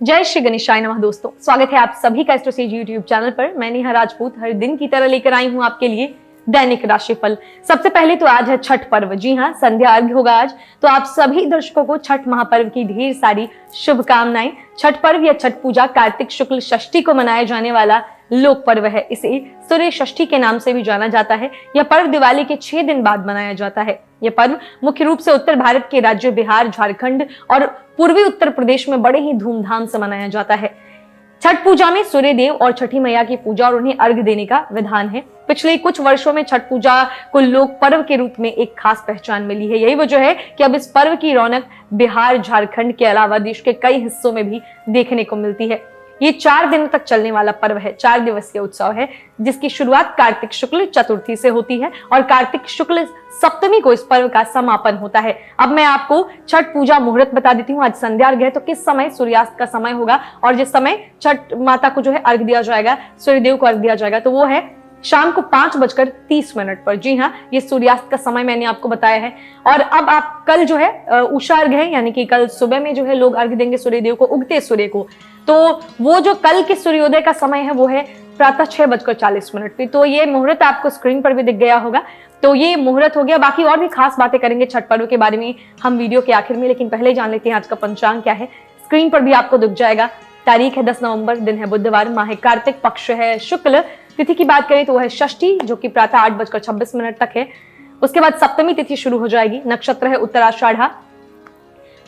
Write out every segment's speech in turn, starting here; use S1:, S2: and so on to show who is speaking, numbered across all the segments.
S1: जय श्री गणेशाय नमः। दोस्तों, स्वागत है आप सभी का एस्ट्रोसेज यूट्यूब चैनल पर। मैं नेहा राजपूत हर दिन की तरह लेकर आई हूं आपके लिए दैनिक राशिफल। सबसे पहले तो आज है छठ पर्व। जी हाँ, संध्या अर्घ्य होगा आज। तो आप सभी दर्शकों को छठ महापर्व की ढेर सारी शुभकामनाएं। छठ पर्व या छठ पूजा कार्तिक शुक्ल षष्ठी को मनाया जाने वाला लोक पर्व है। इसे सूर्य षष्ठी के नाम से भी जाना जाता है। यह पर्व दिवाली के 6 दिन बाद मनाया जाता है। यह पर्व मुख्य रूप से उत्तर भारत के राज्यों बिहार, झारखंड और पूर्वी उत्तर प्रदेश में बड़े ही धूमधाम से मनाया जाता है। छठ पूजा में सूर्य देव और छठी मैया की पूजा और उन्हें अर्घ्य देने का विधान है। पिछले कुछ वर्षों में छठ पूजा को लोक पर्व के रूप में एक खास पहचान मिली है। यही वजह है कि अब इस पर्व की रौनक बिहार, झारखंड के अलावा देश के कई हिस्सों में भी देखने को मिलती है। ये 4 दिनों तक चलने वाला पर्व है। 4 दिवसीय उत्सव है जिसकी शुरुआत कार्तिक शुक्ल चतुर्थी से होती है और कार्तिक शुक्ल सप्तमी को इस पर्व का समापन होता है। अब मैं आपको छठ पूजा मुहूर्त बता देती हूँ। आज संध्या अर्घ्य है तो किस समय सूर्यास्त का समय होगा और जिस समय छठ माता को जो है अर्घ्य दिया जाएगा, सूर्यदेव को अर्घ्य दिया जाएगा, तो वो है शाम को 5:30 पर। जी हाँ, ये सूर्यास्त का समय मैंने आपको बताया है। और अब आप कल जो है उषा अर्घ्य है, यानी कि कल सुबह में जो है लोग अर्घ्य देंगे सूर्यदेव को, उगते सूर्य को। तो वो जो कल के सूर्योदय का समय है वो है प्रातः 6:40 पे। तो ये मुहूर्त आपको स्क्रीन पर भी दिख गया होगा। तो ये मुहूर्त हो गया। बाकी और भी खास बातें करेंगे छठ पर्व के बारे में हम वीडियो के आखिर में, लेकिन पहले जान लेते हैं आज का पंचांग क्या है। स्क्रीन पर भी आपको दिख जाएगा। तारीख है 10 नवंबर, दिन है बुधवार, माह है कार्तिक, पक्ष है शुक्ल। तिथि की बात करें तो वह है षष्ठी, जो कि प्रातः 8:26 तक है। उसके बाद सप्तमी तिथि शुरू हो जाएगी। नक्षत्र है उत्तराषाढ़ा,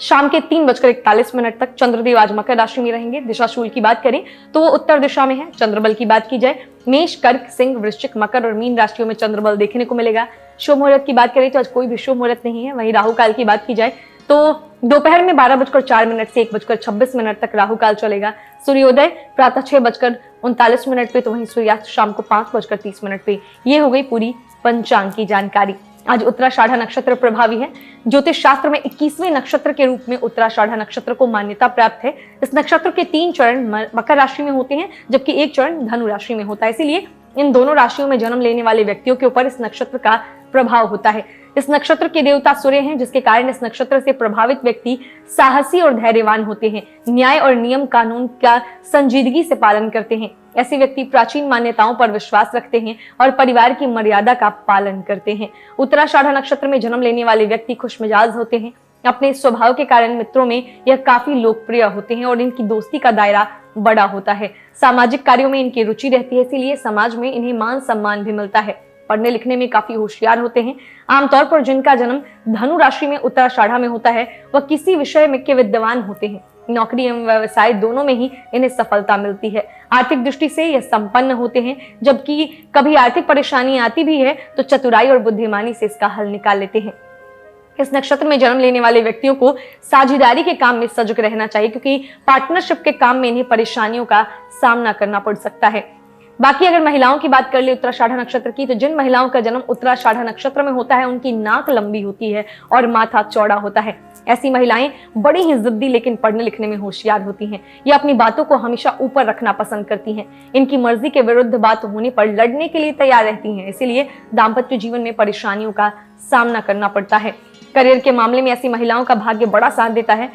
S1: शाम के 3:41 तक। चंद्रदेव आज मकर राशि में रहेंगे। दिशाशूल की बात करें तो वो उत्तर दिशा में है। चंद्रबल की बात की जाए, मेष, कर्क, सिंह, वृश्चिक, मकर और मीन राशियों में चंद्रबल देखने को मिलेगा। शुभ मुहूर्त की बात करें तो आज कोई भी शुभ मुहूर्त नहीं है। वहीं राहु काल की बात की जाए तो दोपहर में 12:04 से 1:26 तक राहु काल चलेगा। सूर्योदय प्रातः 6:39 पे, तो वहीं सूर्यास्त शाम को 5:30 पे। ये हो गई पूरी पंचांग की जानकारी। आज उत्तराषाढ़ा नक्षत्र प्रभावी है। ज्योतिष शास्त्र में 21वें नक्षत्र के रूप में उत्तराषाढ़ा नक्षत्र को मान्यता प्राप्त है। इस नक्षत्र के 3 चरण मकर राशि में होते हैं, जबकि 1 चरण धनु राशि में होता है। इसीलिए इन दोनों राशियों में जन्म लेने वाले व्यक्तियों के ऊपर इस नक्षत्र का प्रभाव होता है। इस नक्षत्र के देवता सूर्य हैं, जिसके कारण इस नक्षत्र से प्रभावित व्यक्ति साहसी और धैर्यवान होते हैं। न्याय और नियम कानून का संजीदगी से पालन करते हैं। ऐसे व्यक्ति प्राचीन मान्यताओं पर विश्वास रखते हैं और परिवार की मर्यादा का पालन करते हैं। उत्तराषाढ़ा नक्षत्र में जन्म लेने वाले व्यक्ति खुशमिजाज होते हैं। अपने स्वभाव के कारण मित्रों में यह काफी लोकप्रिय होते हैं और इनकी दोस्ती का दायरा बड़ा होता है। सामाजिक कार्यों में इनकी रुचि रहती है, इसीलिए समाज में इन्हें मान सम्मान भी मिलता है। पढ़ने लिखने में काफी होशियार होते हैं। आमतौर पर जिनका जन्म धनु राशि में उत्तराषाढ़ा में होता है वह किसी विषय में के विद्वान होते हैं। नौकरी एवं व्यवसाय दोनों में ही इन्हें सफलता मिलती है। आर्थिक दृष्टि से यह संपन्न होते हैं, जबकि कभी आर्थिक परेशानी आती भी है तो चतुराई और बुद्धिमानी से इसका हल निकाल लेते हैं। इस नक्षत्र में जन्म लेने वाले व्यक्तियों को साझेदारी के काम में सजग रहना चाहिए, क्योंकि पार्टनरशिप के काम में इन्हें परेशानियों का सामना करना पड़ सकता है। बाकी अगर महिलाओं की बात कर ले उत्तराषाढ़ा नक्षत्र की, तो जिन महिलाओं का जन्म उत्तराषाढ़ा नक्षत्र में होता है उनकी नाक लंबी होती है और माथा चौड़ा होता है। ऐसी महिलाएं बड़ी ही जिद्दी लेकिन पढ़ने लिखने में होशियार होती हैं। ये अपनी बातों को हमेशा ऊपर रखना पसंद करती हैं। इनकी मर्जी के विरुद्ध बात होने पर लड़ने के लिए तैयार रहती हैं। इसीलिए दाम्पत्य जीवन में परेशानियों का सामना करना पड़ता है। करियर के मामले में ऐसी महिलाओं का भाग्य बड़ा साथ देता है।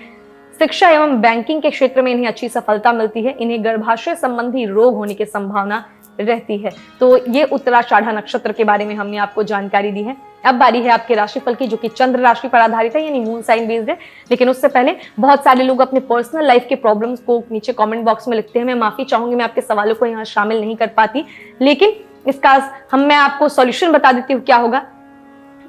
S1: शिक्षा एवं बैंकिंग के क्षेत्र में इन्हें अच्छी सफलता मिलती है। इन्हें गर्भाशय संबंधी रोग होने की संभावना रहती है। तो ये उत्तराषाढ़ा नक्षत्र के बारे में हमने आपको जानकारी दी है। अब बारी है आपके राशिफल की, जो कि चंद्र राशि पर आधारित है, यानी मून साइन बेस्ड है। लेकिन उससे पहले बहुत सारे लोग अपने पर्सनल लाइफ के प्रॉब्लम्स को नीचे कमेंट बॉक्स में लिखते हैं। मैं माफी चाहूंगी, मैं आपके सवालों को यहाँ शामिल नहीं कर पाती, लेकिन इसका मैं आपको सॉल्यूशन बता देती हूँ क्या होगा।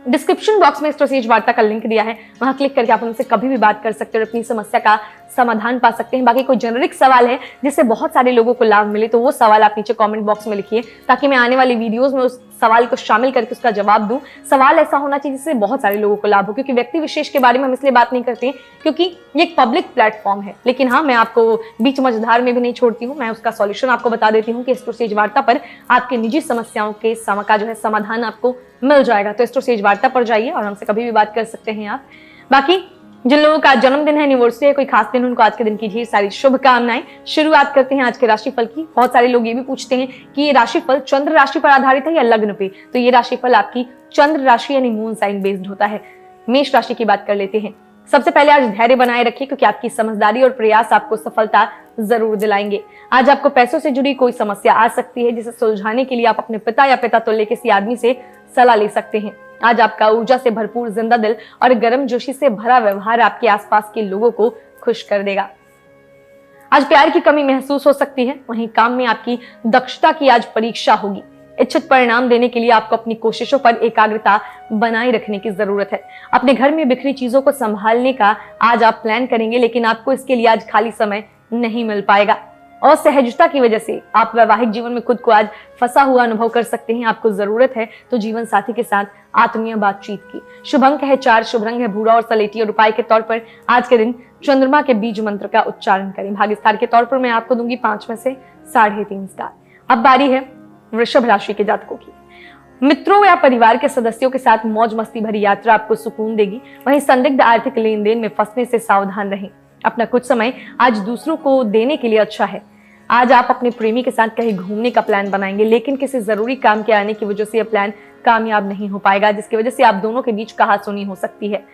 S1: डिस्क्रिप्शन बॉक्स में एस्ट्रोसेज वार्ता का लिंक दिया है, वहां क्लिक करके आप हमसे कभी भी बात कर सकते हो और अपनी समस्या का समाधान पा सकते हैं। बाकी कोई जेनरिक सवाल है जिससे बहुत सारे लोगों को लाभ मिले तो वो सवाल आप नीचे कमेंट बॉक्स में लिखिए, ताकि मैं आने वाली वीडियोस में उस सवाल को शामिल करके उसका जवाब दूं। सवाल ऐसा होना चाहिए जिससे बहुत सारे लोगों को लाभ हो, क्योंकि व्यक्ति विशेष के बारे में हम इसलिए बात नहीं करते हैं क्योंकि ये एक पब्लिक प्लेटफॉर्म है। लेकिन हाँ, मैं आपको बीच मझधार में भी नहीं छोड़ती हूँ। मैं उसका सॉल्यूशन आपको बता देती हूँ कि एस्ट्रोसेज वार्ता पर आपके निजी समस्याओं के का जो है समाधान आपको मिल जाएगा। तो एस्ट्रोसेज वार्ता पर जाइए और हमसे कभी भी बात कर सकते हैं आप। बाकी जिन लोगों का जन्मदिन है, एनिवर्सरी है, कोई खास दिन, उनको आज के दिन की ढेर सारी शुभकामनाएं। शुरुआत करते हैं आज के राशिफल की। बहुत सारे लोग ये भी पूछते हैं कि ये राशिफल चंद्र राशि पर आधारित है या लग्न पे, तो ये राशिफल आपकी चंद्र राशि यानी मून साइन बेस्ड होता है। मेष राशि की बात कर लेते हैं। सबसे पहले आज धैर्य बनाए रखिए, क्योंकि आपकी समझदारी और प्रयास आपको सफलता जरूर दिलाएंगे। आज आपको पैसों से जुड़ी कोई समस्या आ सकती है, जिसे सुलझाने के लिए आप अपने पिता या पिता तुल्य किसी आदमी से सलाह ले सकते हैं। आज आपका ऊर्जा से भरपूर जिंदा दिल और गर्मजोशी से भरा व्यवहार आपके आसपास के लोगों को खुश कर देगा। आज प्यार की कमी महसूस हो सकती है, वहीं काम में आपकी दक्षता की आज परीक्षा होगी। इच्छित परिणाम देने के लिए आपको अपनी कोशिशों पर एकाग्रता बनाए रखने की जरूरत है। अपने घर में बिखरी चीजों को संभालने का आज आप प्लान करेंगे, लेकिन आपको इसके लिए आज खाली समय नहीं मिल पाएगा। असहजता की वजह से आप वैवाहिक जीवन में खुद को आज फंसा हुआ अनुभव कर सकते हैं। आपको जरूरत है तो जीवन साथी के साथ आत्मीय बातचीत की। शुभ अंक है 4, शुभ रंग है भूरा और सलेटी और उपाय के तौर पर आज के दिन चंद्रमा के बीज मंत्र का उच्चारण करें। भाग्यस्तार के तौर पर मैं आपको दूंगी 5 में से 3.5 स्टार। अब बारी है वृषभ राशि के जातकों की। मित्रों या परिवार के सदस्यों के साथ मौज मस्ती भरी यात्रा आपको सुकून देगी। वहीं संदिग्ध आर्थिक लेन देन में फंसने से सावधान रहें। अपना कुछ समय आज दूसरों को देने के लिए अच्छा है। आज आप अपने प्रेमी के साथ कहीं घूमने का प्लान बनाएंगे, लेकिन किसी जरूरी काम के आने की वजह से यह प्लान कामयाब नहीं हो पाएगा, जिसकी वजह से आप दोनों के बीच कहासुनी हो सकती है।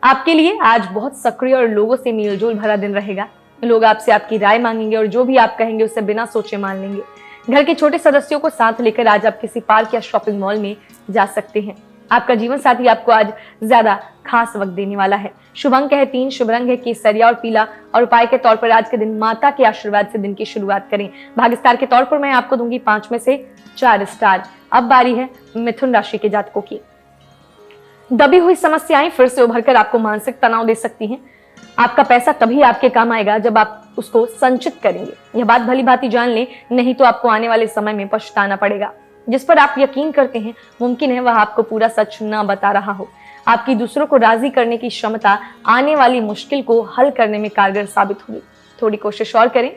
S1: आपके लिए आज बहुत सक्रिय और लोगों से मेलजोल भरा दिन रहेगा। लोग आपसे आपकी राय मांगेंगे और जो भी आप कहेंगे उसे बिना सोचे मान लेंगे। घर के छोटे सदस्यों को साथ लेकर आज आप किसी पार्क या शॉपिंग मॉल में जा सकते हैं। आपका जीवन साथी आपको आज ज्यादा खास वक्त देने वाला है। शुभ अंक है 3, शुभ रंग है केसरिया और पीला और उपाय के तौर पर आज के दिन माता के आशीर्वाद से दिन की शुरुआत करें। भाग्यस्तार के तौर पर मैं आपको दूंगी 5 में से 4 स्टार। अब बारी है मिथुन राशि के जातकों की। दबी हुई समस्याएं फिर से उभरकर आपको मानसिक तनाव दे सकती हैं। आपका पैसा तभी आपके काम आएगा जब आप उसको संचित करेंगे। यह बात भली भांति जान लें, नहीं तो आपको आने वाले समय में पछताना पड़ेगा। जिस पर आप यकीन करते हैं मुमकिन है वह आपको पूरा सच न बता रहा हो। आपकी दूसरों को राजी करने की क्षमता आने वाली मुश्किल को हल करने में कारगर साबित होगी। थोड़ी कोशिश और करें।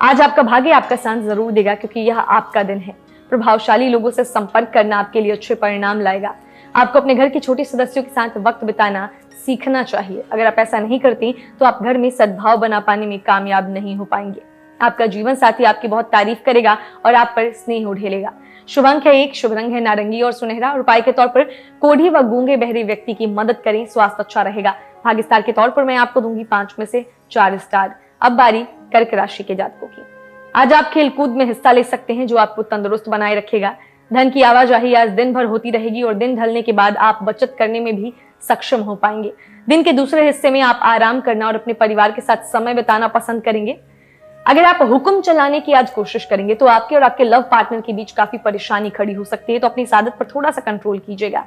S1: आज आपका भाग्य आपका साथ जरूर देगा, क्योंकि यह आपका दिन है। प्रभावशाली लोगों से संपर्क करना आपके लिए अच्छे परिणाम लाएगा। आपको अपने घर के छोटे सदस्यों के साथ वक्त बिताना सीखना चाहिए। अगर आप ऐसा नहीं करती तो आप घर में सद्भाव बना पाने में कामयाब नहीं हो पाएंगे। आपका जीवन साथी आपकी बहुत तारीफ करेगा और आप पर स्नेह उड़ेलेगा। शुभ अंक है 1, शुभ रंग है नारंगी और सुनहरा और उपाय के तौर पर कोढ़ी व गूंगे बहरे व्यक्ति की मदद करें, स्वास्थ्य अच्छा रहेगा। भाग्यस्तार के तौर पर मैं आपको दूंगी 5 में से 4 स्टार। अब बारी कर्क राशि के जातकों की। आज आप खेलकूद में हिस्सा ले सकते हैं, जो आपको तंदुरुस्त बनाए रखेगा। धन की आवाजाही आज दिन भर होती रहेगी और दिन ढलने के बाद आप बचत करने में भी सक्षम हो पाएंगे। दिन के दूसरे हिस्से में आप आराम करना और अपने परिवार के साथ समय बिताना पसंद करेंगे। अगर आप हुक्म चलाने की आज कोशिश करेंगे तो आपके और आपके लव पार्टनर के बीच काफी परेशानी खड़ी हो सकती है, तो अपनी इस आदत पर थोड़ा सा कंट्रोल कीजिएगा।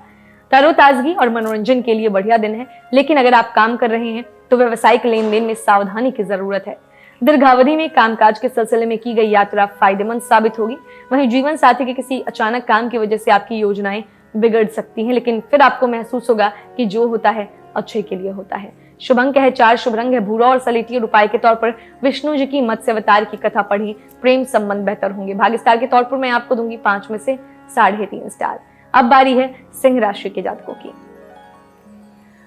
S1: तरोताजगी और मनोरंजन के लिए बढ़िया दिन है, लेकिन अगर आप काम कर रहे हैं तो व्यवसायिक लेन देन में सावधानी की जरूरत है। दीर्घावधि में कामकाज के सिलसिले में की गई यात्रा फायदेमंद साबित होगी। वहीं जीवन साथी के किसी अचानक काम की वजह से आपकी योजनाएं बिगड़ सकती हैं, लेकिन फिर आपको महसूस होगा कि जो होता है अच्छे के लिए होता है। शुभ अंक है 4, शुभ रंग है भूरा और सलेटी और उपाय के तौर पर विष्णु जी की मत्स्य अवतार की कथा पढ़ी, प्रेम संबंध बेहतर होंगे। भाग्यस्तार के तौर पर मैं आपको दूंगी 5 में से 3.5 स्टार। अब बारी है सिंह राशि के जातकों की।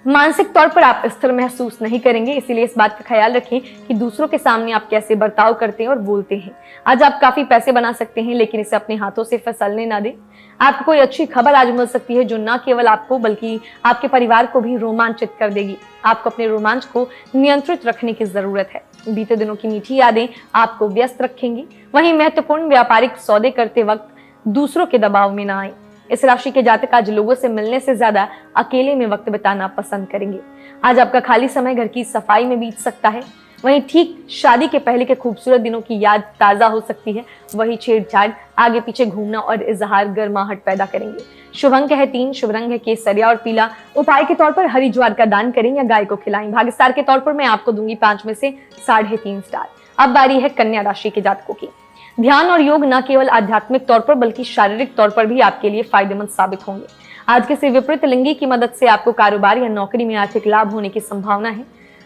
S1: मानसिक तौर पर आप स्थिर महसूस नहीं करेंगे, इसीलिए इस बात का ख्याल रखें कि दूसरों के सामने आप कैसे बर्ताव करते हैं और बोलते हैं। आज आप काफी पैसे बना सकते हैं, लेकिन इसे अपने हाथों से फिसलने ना दें। आपको कोई अच्छी खबर आज मिल सकती है, जो न केवल आपको बल्कि आपके परिवार को भी रोमांचित कर देगी। आपको अपने रोमांच को नियंत्रित रखने की जरूरत है। बीते दिनों की मीठी यादें आपको व्यस्त रखेंगी। वहीं महत्वपूर्ण व्यापारिक सौदे करते वक्त दूसरों के दबाव में ना आए। इस राशि के जातक आज लोगों से मिलने से ज्यादा अकेले में वक्त बिताना पसंद करेंगे। आज आपका खाली समय घर की सफाई में बीत सकता है। वहीं ठीक शादी के पहले के खूबसूरत दिनों की याद ताजा हो सकती है। वही छेड़छाड़, आगे पीछे घूमना और इजहार गर्माहट पैदा करेंगे। शुभ अंक है 3, शुभ रंग है केसरिया और पीला। उपाय के तौर पर हरी ज्वार का दान करें या गाय को खिलाएं। भाग्यस्तार के तौर पर मैं आपको दूंगी 5 में से 3.5 स्टार। अब बारी है कन्या राशि के जातकों की। ध्यान और योग न केवल आध्यात्मिक तौर पर बल्कि शारीरिक तौर पर भी आपके लिए फायदेमंद साबित होंगे। आज किसी विपरीत लिंगी की मदद से आपको कारोबार या नौकरी में आर्थिक लाभ होने की संभावना है।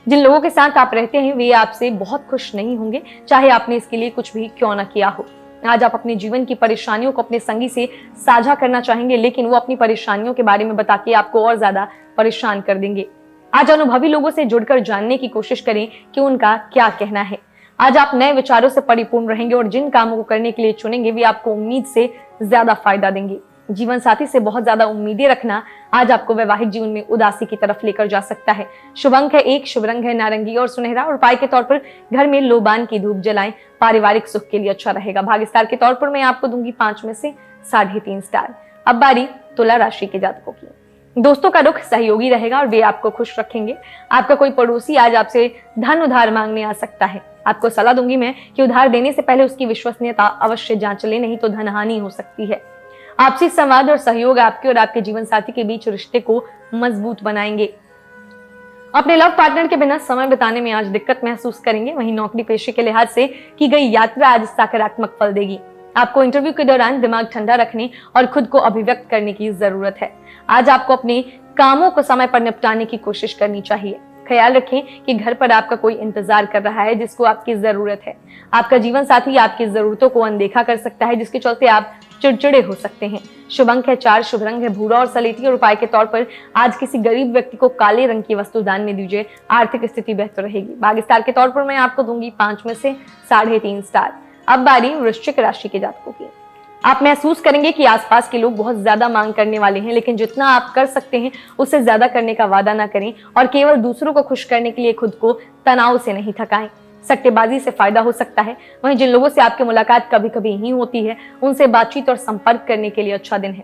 S1: जिन लोगों के साथ आप रहते हैं वे आपसे बहुत खुश नहीं होंगे, चाहे आपने इसके लिए कुछ भी क्यों न किया हो। आज आप अपने जीवन की परेशानियों को अपने संगी से साझा करना चाहेंगे, लेकिन वो अपनी परेशानियों के बारे में बता के आपको और ज्यादा परेशान कर देंगे। आज अनुभवी लोगों से जुड़कर जानने की कोशिश करें कि उनका क्या कहना है। आज आप नए विचारों से परिपूर्ण रहेंगे और जिन कामों को करने के लिए चुनेंगे वे आपको उम्मीद से ज्यादा फायदा देंगे। जीवन साथी से बहुत ज्यादा उम्मीदें रखना आज आपको वैवाहिक जीवन में उदासी की तरफ लेकर जा सकता है। शुभ अंक है 1, शुभ रंग है नारंगी और सुनहरा और उपाय के तौर पर घर में लोबान की धूप जलाएं, पारिवारिक सुख के लिए अच्छा रहेगा। भाग्य स्टार के तौर पर मैं आपको दूंगी 5 में से 3.5 स्टार। अब बारी तुला राशि के जातकों की। दोस्तों का रुख सहयोगी रहेगा और वे आपको खुश रखेंगे। आपका कोई पड़ोसी आज आपसे धन उधार मांगने आ सकता है। आपको सलाह दूंगी मैं कि उधार देने से पहले उसकी विश्वसनीयता अवश्य जांच लें, नहीं तो धन हानि हो सकती है। आपसी संवाद और सहयोग आपके और आपके जीवन साथी के बीच रिश्ते को मजबूत बनाएंगे। अपने लव पार्टनर के बिना समय बिताने में आज दिक्कत महसूस करेंगे। वहीं नौकरी पेशे के लिहाज से की गई यात्रा आज सकारात्मक फल देगी। आपको इंटरव्यू के दौरान दिमाग ठंडा रखने और खुद को अभिव्यक्त करने की जरूरत है। आज आपको अपने कामों को समय पर निपटाने की कोशिश करनी चाहिए। ख्याल रखें कि घर पर आपका कोई इंतजार कर रहा है जिसको आपकी जरूरत है। आपका जीवन साथी आपकी जरूरतों को अनदेखा कर सकता है, जिसके चलते आप चिड़चिड़े हो सकते हैं। शुभ अंक है 4, शुभ रंग है भूरा और सलेटी और उपाय के तौर पर आज किसी गरीब व्यक्ति को काले रंग की वस्तु दान में दीजिए, आर्थिक स्थिति बेहतर रहेगी। भाग्य स्टार के तौर पर मैं आपको दूंगी 5 में से 3.5 स्टार। अब बारी वृश्चिक राशि के जातकों की। आप महसूस करेंगे कि आसपास के लोग बहुत ज्यादा मांग करने वाले हैं, लेकिन जितना आप कर सकते हैं उससे ज्यादा करने का वादा ना करें और केवल दूसरों को खुश करने के लिए खुद को तनाव से नहीं थकाएं। सट्टेबाजी से फायदा हो सकता है। वहीं जिन लोगों से आपकी मुलाकात कभी कभी ही होती है, उनसे बातचीत और संपर्क करने के लिए अच्छा दिन है।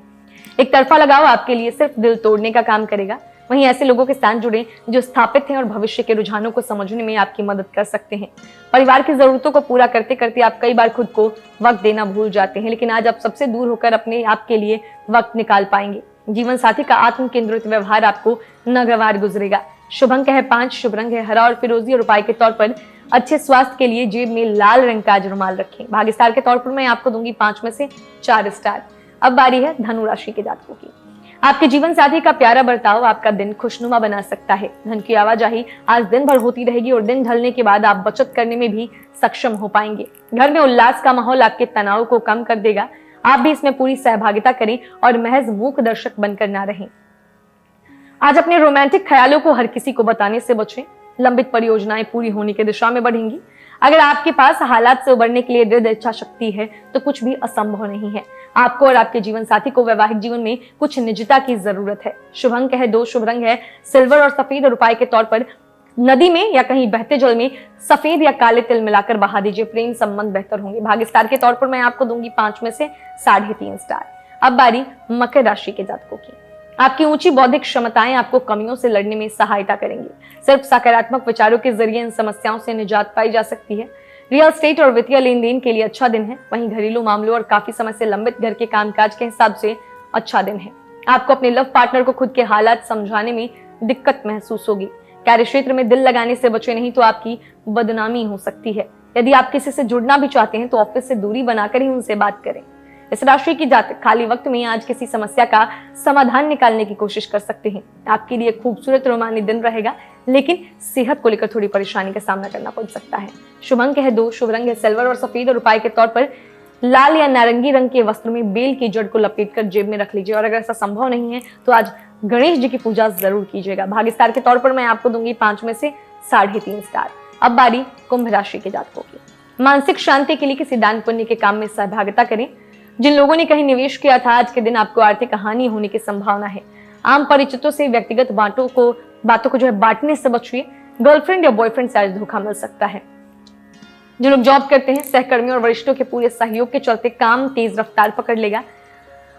S1: एक तरफा लगाव आपके लिए सिर्फ दिल तोड़ने का काम करेगा। वहीं ऐसे लोगों के साथ जुड़ें जो स्थापित हैं और भविष्य के रुझानों को समझने में आपकी मदद कर सकते हैं। परिवार की जरूरतों को पूरा करते करते आप कई बार खुद को वक्त देना भूल जाते हैं, लेकिन आज आप सबसे दूर होकर अपने आप के लिए वक्त निकाल पाएंगे। जीवन साथी का आत्म केंद्रित व्यवहार आपको नागवार गुजरेगा। शुभ अंक है 5, शुभ रंग है हरा और फिरोजी और उपाय के तौर पर अच्छे स्वास्थ्य के लिए जेब में लाल रंग का रुमाल रखें। भाग्य स्टार के तौर पर मैं आपको दूंगी 5 में से 4 स्टार। अब बारी है धनु राशि के जातकों की। आपके जीवन साथी का प्यारा बर्ताव आपका दिन खुशनुमा बना सकता है। धन की आवाजाही आज दिन भर होती रहेगी और दिन ढलने के बाद आप बचत करने में भी सक्षम हो पाएंगे। घर में उल्लास का माहौल आपके तनाव को कम कर देगा। आप भी इसमें पूरी सहभागिता करें और महज मूक दर्शक बनकर ना रहें। आज अपने रोमांटिक ख्यालों को हर किसी को बताने से बचें। लंबित परियोजनाएं पूरी होने की दिशा में बढ़ेंगी। अगर आपके पास हालात से उबरने के लिए दृढ़ इच्छा शक्ति है तो कुछ भी असंभव नहीं है। आपको और आपके जीवन साथी को वैवाहिक जीवन में कुछ निजता की जरूरत है। शुभ अंक है 2, शुभ रंग है सिल्वर और सफेद और उपाय के तौर पर नदी में या कहीं बहते जल में सफेद या काले तिल मिलाकर बहा दीजिए, प्रेम संबंध बेहतर होंगे। भाग्य स्टार के तौर पर मैं आपको दूंगी 5 में से 3.5 स्टार। अब बारी मकर राशि के जातकों की। आपकी ऊंची बौद्धिक क्षमताएं आपको कमियों से लड़ने में सहायता करेंगी। सिर्फ सकारात्मक विचारों के जरिए इन समस्याओं से निजात पाई जा सकती है। रियल एस्टेट और वित्तीय लेन देन के लिए अच्छा दिन है। वहीं घरेलू मामलों और काफी समय से लंबित घर के कामकाज के हिसाब से अच्छा दिन है। आपको अपने लव पार्टनर को खुद के हालात समझाने में दिक्कत महसूस होगी। कार्य क्षेत्र में दिल लगाने से बचे, नहीं तो आपकी बदनामी हो सकती है। यदि आप किसी से जुड़ना भी चाहते हैं तो ऑफिस से दूरी बनाकर ही उनसे बात करें। इस राशि की जातक खाली वक्त में आज किसी समस्या का समाधान निकालने की कोशिश कर सकते हैं। आपके लिए खूबसूरत रोमानी दिन रहेगा, लेकिन सेहत को लेकर थोड़ी परेशानी का सामना करना पड़ सकता है। शुभ अंक है 2, शुभ रंग है सिल्वर और सफेद और उपाय के तौर पर लाल या नारंगी रंग के वस्त्र में बेल की जड़ को लपेटकर जेब में रख लीजिए और अगर ऐसा संभव नहीं है तो आज गणेश जी की पूजा जरूर कीजिएगा। भाग्य स्टार के तौर पर मैं आपको दूंगी 5 में से 3.5 स्टार। अब बारी कुंभ राशि के जातकों की। मानसिक शांति के लिए किसी दान पुण्य के काम में सहभागिता करें। जिन लोगों ने कहीं निवेश किया था, आज के दिन आपको आर्थिक हानि होने की संभावना है। आम परिचितों से व्यक्तिगत बातों को जो है बांटने से बचिए। गर्लफ्रेंड या बॉयफ्रेंड से आज धोखा मिल सकता है। जो लोग जॉब करते हैं, सहकर्मियों और वरिष्ठों के पूरे सहयोग के चलते काम तेज रफ्तार पकड़ लेगा।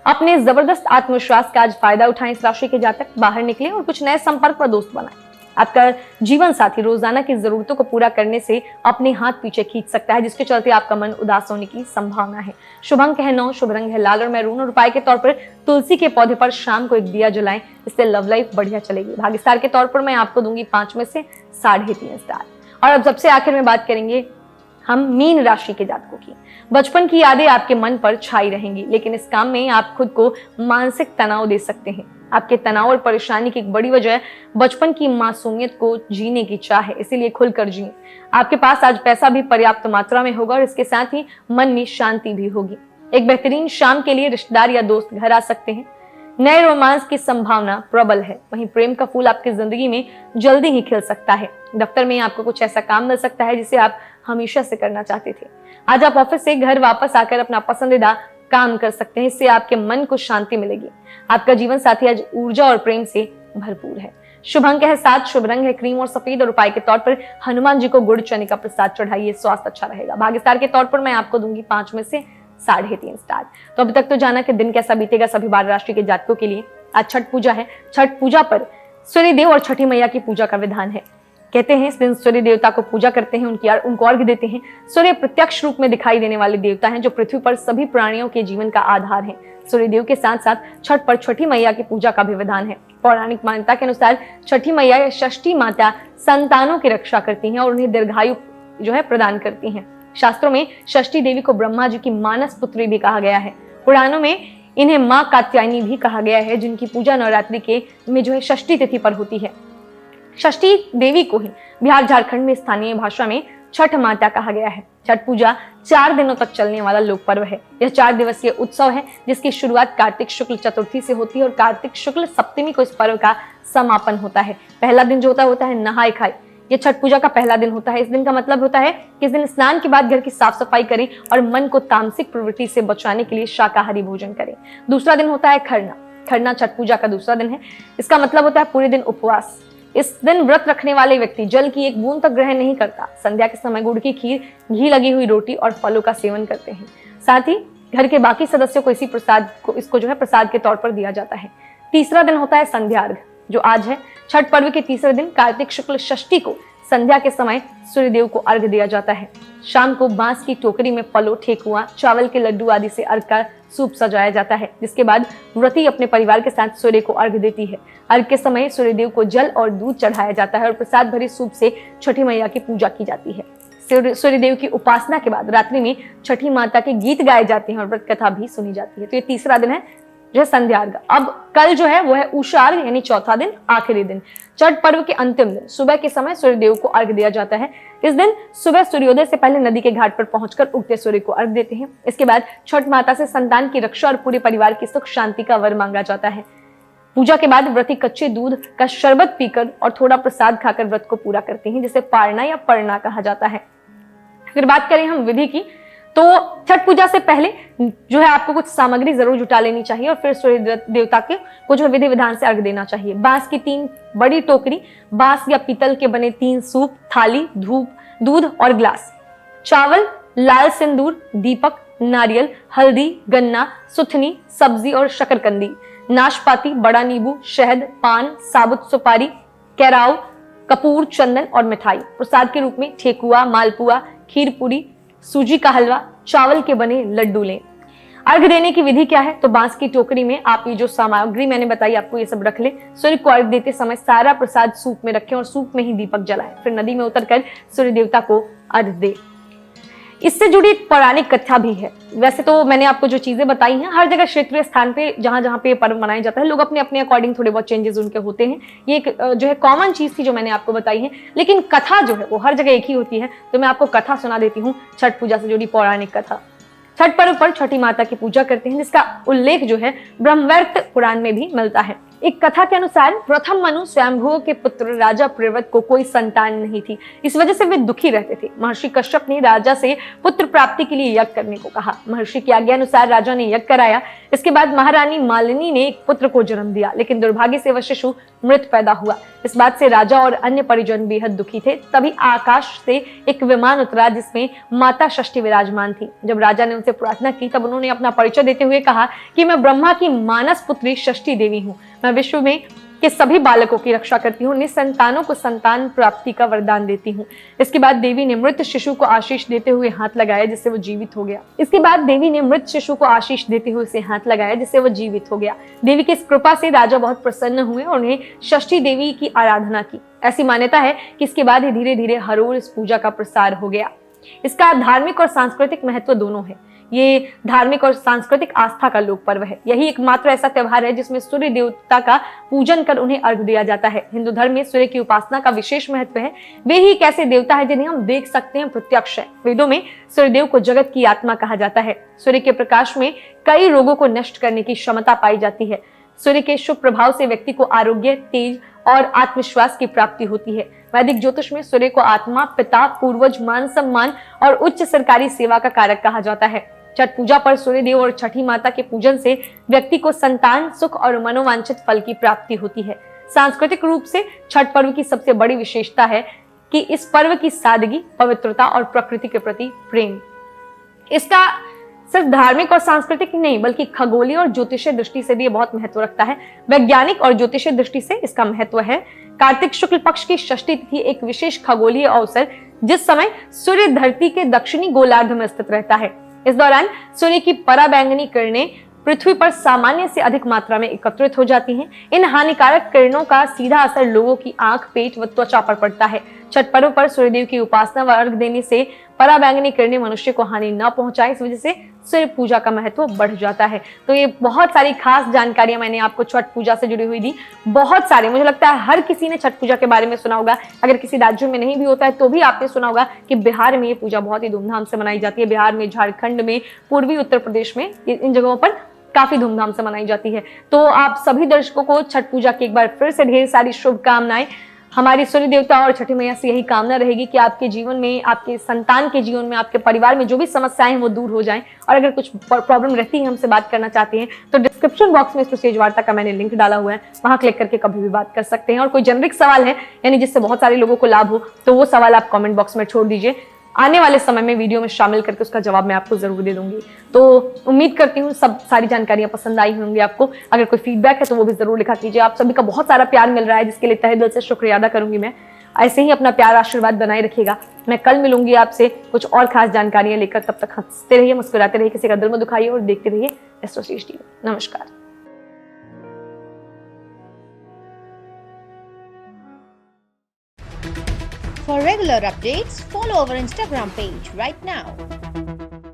S1: अपने जबरदस्त आत्मविश्वास का आज फायदा उठाएं। इस राशि के जातक बाहर निकले और कुछ नए संपर्क पर दोस्त बनाएं। आपका जीवन साथी रोजाना की जरूरतों को पूरा करने से अपने हाथ पीछे खींच सकता है, जिसके चलते आपका मन उदास होने की संभावना है। शुभ अंक है 9, शुभ रंग है लाल और मैरून और उपाय के तौर पर तुलसी के पौधे पर शाम को एक दिया जलाएं। इससे लव लाइफ बढ़िया चलेगी। भाग्य स्टार के तौर पर मैं आपको दूंगी 5 में से 3.5 स्टार। और अब सबसे आखिर में बात करेंगे हम मीन राशि के जातकों की। बचपन की यादें आपके मन पर छाई रहेंगी, लेकिन इस काम में आप खुद को मानसिक तनाव दे सकते हैं। आपके तनाव और परेशानी की एक बड़ी वजह बचपन की मासूमियत को जीने की चाह है, इसीलिए खुलकर जिए। आपके पास आज पैसा भी पर्याप्त मात्रा में होगा और इसके साथ ही मन में शांति भी होगी। एक बेहतरीन शाम के लिए रिश्तेदार या दोस्त घर आ सकते हैं। नए रोमांस की संभावना प्रबल है। वहीं प्रेम का फूल आपकी जिंदगी में जल्दी ही खिल सकता है। दफ्तर में आपको कुछ ऐसा काम मिल सकता है जिसे आप हमेशा से करना चाहते थे। आज आप ऑफिस से घर वापस आकर अपना पसंदीदा काम कर सकते हैं। इससे आपके मन को शांति मिलेगी। आपका जीवन साथी आज ऊर्जा और प्रेम से भरपूर है। शुभ अंक है 7, शुभ रंग है क्रीम और सफेद और उपाय के तौर पर हनुमान जी को गुड़ चने का प्रसाद चढ़ाइए, स्वास्थ्य अच्छा रहेगा। भाग्यस्टार के तौर पर मैं आपको दूंगी 5 में से 3.5 स्टार। तो अभी तक तो जाना कि दिन कैसा बीतेगा सभी 12 राशि के जातकों के लिए। आज छठ पूजा है। छठ पूजा पर सूर्य देव और छठी मैया की पूजा का विधान है। कहते हैं इस दिन सूर्य देवता को पूजा करते हैं, उनको अर्घ्य देते हैं। सूर्य प्रत्यक्ष रूप में दिखाई देने वाले देवता हैं जो पृथ्वी पर सभी प्राणियों के जीवन का आधार हैं। सूर्य देव के साथ साथ छठ पर छठी मैया की पूजा का भी विधान है। पौराणिक मान्यता के अनुसार छठी मैया या षष्ठी माता संतानों की रक्षा करती हैं और उन्हें दीर्घायु प्रदान करती हैं। शास्त्रों में षष्ठी देवी को ब्रह्मा जी की मानस पुत्री भी कहा गया है। पुराणों में इन्हें माँ कात्यायनी भी कहा गया है, जिनकी पूजा नवरात्रि में षष्ठी तिथि पर होती है। षष्ठी देवी को ही बिहार झारखंड में स्थानीय भाषा में छठ माता कहा गया है। छठ पूजा 4 दिनों तक चलने वाला लोक पर्व है। यह 4 दिवसीय उत्सव है जिसकी शुरुआत कार्तिक शुक्ल चतुर्थी से होती है और कार्तिक शुक्ल सप्तमी को इस पर्व का समापन होता है। पहला दिन जो होता है नहाय खाए। यह छठ पूजा का पहला दिन होता है। इस दिन का मतलब होता है कि इस दिन स्नान के बाद घर की साफ सफाई करें और मन को तामसिक प्रवृत्ति से बचाने के लिए शाकाहारी भोजन करें। दूसरा दिन होता है खरना। खरना छठ पूजा का दूसरा दिन है। इसका मतलब होता है पूरे दिन उपवास। इस दिन व्रत रखने वाले व्यक्ति जल की एक बूंद तक ग्रहण नहीं करता। संध्या के समय गुड़ की खीर, घी लगी हुई रोटी और फलों का सेवन करते हैं। साथ ही घर के बाकी सदस्यों को इसको प्रसाद के तौर पर दिया जाता है। तीसरा दिन होता है संध्या अर्घ, जो आज है। छठ पर्व के तीसरे दिन कार्तिक शुक्ल षष्ठी को संध्या के समय सूर्यदेव को अर्घ दिया जाता है। शाम को बांस की टोकरी में फलों, ठेकुआ, चावल के लड्डू आदि से अर्घ का सूप सजाया जाता है, जिसके बाद व्रती अपने परिवार के साथ सूर्य को अर्घ देती है। अर्घ के समय सूर्यदेव को जल और दूध चढ़ाया जाता है और प्रसाद भरी सूप से छठी मैया की पूजा की जाती है। सूर्यदेव की उपासना के बाद रात्रि में छठी माता के गीत गाए जाते हैं और व्रत कथा भी सुनी जाती है। तो ये तीसरा दिन है जो है संध्या अर्घ। अब कल जो है वो है उषा अर्घ, यानी चौथा दिन, आखिरी दिन। छठ पर्व के अंतिम दिन सुबह के समय सूर्यदेव को अर्घ दिया जाता है। इस दिन सुबह सूर्योदय से पहले नदी के घाट पर पहुंचकर उगते सूर्य को अर्घ देते हैं। इसके बाद छठ माता से संतान की रक्षा और पूरे परिवार की सुख शांति का वर मांगा जाता है। पूजा के बाद व्रती कच्चे दूध का शरबत पीकर और थोड़ा प्रसाद खाकर व्रत को पूरा करते हैं, जिसे पारना या पढ़ना कहा जाता है। फिर बात करें हम विधि की, तो छठ पूजा से पहले जो है आपको कुछ सामग्री जरूर जुटा लेनी चाहिए और फिर सूर्य देवता को जो है विधि विधान से अर्घ देना चाहिए। बांस की 3 बड़ी टोकरी, बांस या पीतल के बने 3 सूप, थाली, धूप, दूध और ग्लास, चावल, लाल सिंदूर, दीपक, नारियल, हल्दी, गन्ना, सुथनी, सब्जी और शकरकंदी, नाशपाती, बड़ा नींबू, शहद, पान, साबुत सुपारी, केराव, कपूर, चंदन और मिठाई। प्रसाद के रूप में ठेकुआ, मालपुआ, खीर पूरी, सूजी का हलवा, चावल के बने लड्डू लें। अर्घ देने की विधि क्या है? तो बांस की टोकरी में आप ये जो सामग्री मैंने बताई आपको ये सब रख ले। सूर्य को अर्घ देते समय सारा प्रसाद सूप में रखें और सूप में ही दीपक जलाएं। फिर नदी में उतरकर सूर्य देवता को अर्घ दे। इससे जुड़ी एक पौराणिक कथा भी है। वैसे तो मैंने आपको जो चीजें बताई हैं, हर जगह क्षेत्रीय स्थान पे जहां जहां पे पर्व मनाया जाता है, लोग अपने अपने अकॉर्डिंग थोड़े बहुत चेंजेस उनके होते हैं। ये एक जो है कॉमन चीज थी जो मैंने आपको बताई है, लेकिन कथा जो है वो हर जगह एक ही होती है। तो मैं आपको कथा सुना देती हूँ, छठ पूजा से जुड़ी पौराणिक कथा। छठ पर्व पर छठी माता की पूजा करते हैं, जिसका उल्लेख जो है ब्रह्मवैवर्त पुराण में भी मिलता है। एक कथा के अनुसार प्रथम मनु स्वयंभू के पुत्र राजा प्रियव्रत को कोई संतान नहीं थी। इस वजह से वे दुखी रहते थे। महर्षि कश्यप ने राजा से पुत्र प्राप्ति के लिए यज्ञ करने को कहा। महर्षि की आज्ञा अनुसार राजा ने यज्ञ कराया। इसके बाद महारानी मालिनी ने एक पुत्र को जन्म दिया, लेकिन दुर्भाग्य से वह शिशु मृत पैदा हुआ। इस बात से राजा और अन्य परिजन बेहद दुखी थे। तभी आकाश से एक विमान उतरा जिसमें माता षष्ठी विराजमान थी। जब राजा ने उनसे प्रार्थना की तब उन्होंने अपना परिचय देते हुए कहा कि मैं ब्रह्मा की मानस पुत्री षष्ठी देवी हूँ। मैं विश्व में के सभी बालकों की रक्षा करती हूँ, निसंतानों को संतान प्राप्ति का वरदान देती हूँ। इसके बाद देवी ने मृत शिशु को आशीष देते हुए हाथ लगाया, जिससे वो जीवित हो गया। देवी की इस कृपा से राजा बहुत प्रसन्न हुए और उन्हें षष्ठी देवी की आराधना की। ऐसी मान्यता है कि इसके बाद ही धीरे धीरे हर ओर इस पूजा का प्रसार हो गया। इसका धार्मिक और सांस्कृतिक महत्व दोनों है। ये धार्मिक और सांस्कृतिक आस्था का लोक पर्व है। यही एकमात्र ऐसा त्योहार है जिसमें सूर्य देवता का पूजन कर उन्हें अर्घ दिया जाता है। हिंदू धर्म में सूर्य की उपासना का विशेष महत्व है। वे ही एक ऐसे देवता है जिन्हें हम देख सकते हैं, प्रत्यक्ष है। वेदों में सूर्यदेव को जगत की आत्मा कहा जाता है। सूर्य के प्रकाश में कई रोगों को नष्ट करने की क्षमता पाई जाती है। सूर्य के शुभ प्रभाव से व्यक्ति को आरोग्य, तेज और आत्मविश्वास की प्राप्ति होती है। वैदिक ज्योतिष में सूर्य को आत्मा, पिता, पूर्वज, मान सम्मान और उच्च सरकारी सेवा का कारक कहा जाता है। छठ पूजा पर सूर्य देव और छठी माता के पूजन से व्यक्ति को संतान, सुख और मनोवांछित फल की प्राप्ति होती है। सांस्कृतिक रूप से छठ पर्व की सबसे बड़ी विशेषता है कि इस पर्व की सादगी, पवित्रता और प्रकृति के प्रति प्रेम। इसका सिर्फ धार्मिक और सांस्कृतिक ही नहीं बल्कि खगोलीय और ज्योतिषीय दृष्टि से भी ये बहुत महत्व रखता है। वैज्ञानिक और ज्योतिषीय दृष्टि से इसका महत्व है। कार्तिक शुक्ल पक्ष की षष्ठी तिथि एक विशेष खगोलीय अवसर जिस समय सूर्य धरती के दक्षिणी गोलार्ध में स्थित रहता है। इस दौरान सूर्य की पराबैंगनी किरणें पृथ्वी पर सामान्य से अधिक मात्रा में एकत्रित हो जाती हैं। इन हानिकारक किरणों का सीधा असर लोगों की आंख, पेट व त्वचा पर पड़ता है। छठ पर्व पर सूर्यदेव की उपासना व अर्घ देने से पराबैंगनी किरणें मनुष्य को हानि न पहुंचाए, इस वजह से सूर्य पूजा का महत्व बढ़ जाता है। तो ये बहुत सारी खास जानकारियां मैंने आपको छठ पूजा से जुड़ी हुई दी। बहुत सारे, मुझे लगता है हर किसी ने छठ पूजा के बारे में सुना होगा। अगर किसी राज्य में नहीं भी होता है तो भी आपने सुना होगा कि बिहार में ये पूजा बहुत ही धूमधाम से मनाई जाती है। बिहार में, झारखंड में, पूर्वी उत्तर प्रदेश में, इन जगहों पर काफी धूमधाम से मनाई जाती है। तो आप सभी दर्शकों को छठ पूजा की एक बार फिर से ढेर सारी शुभकामनाएं। हमारी सूर्य देवता और छठी मैया से यही कामना रहेगी कि आपके जीवन में, आपके संतान के जीवन में, आपके परिवार में जो भी समस्याएं हैं वो दूर हो जाएं। और अगर कुछ प्रॉब्लम रहती है, हमसे बात करना चाहते हैं तो डिस्क्रिप्शन बॉक्स में एस्ट्रो सेज वार्ता का मैंने लिंक डाला हुआ है, वहां क्लिक करके कभी भी बात कर सकते हैं। और कोई जेनरिक सवाल है यानी जिससे बहुत सारे लोगों को लाभ हो तो वो सवाल आप कॉमेंट बॉक्स में छोड़ दीजिए। आने वाले समय में वीडियो में शामिल करके उसका जवाब मैं आपको जरूर दे दूंगी। तो उम्मीद करती हूँ सब सारी जानकारियां पसंद आई होंगी आपको। अगर कोई फीडबैक है तो वो भी जरूर लिखा कीजिए। आप सभी का बहुत सारा प्यार मिल रहा है जिसके लिए तहे दिल से शुक्रिया अदा करूंगी मैं। ऐसे ही अपना प्यार, आशीर्वाद बनाए रखिएगा। मैं कल मिलूंगी आपसे कुछ और खास जानकारियां लेकर। तब तक हंसते रहिए, मुस्कुराते रहिए, किसी का दिल मत दुखाइए और देखते रहिए एस्ट्रो सेज टीवी। नमस्कार।
S2: For regular updates, follow our Instagram page right now.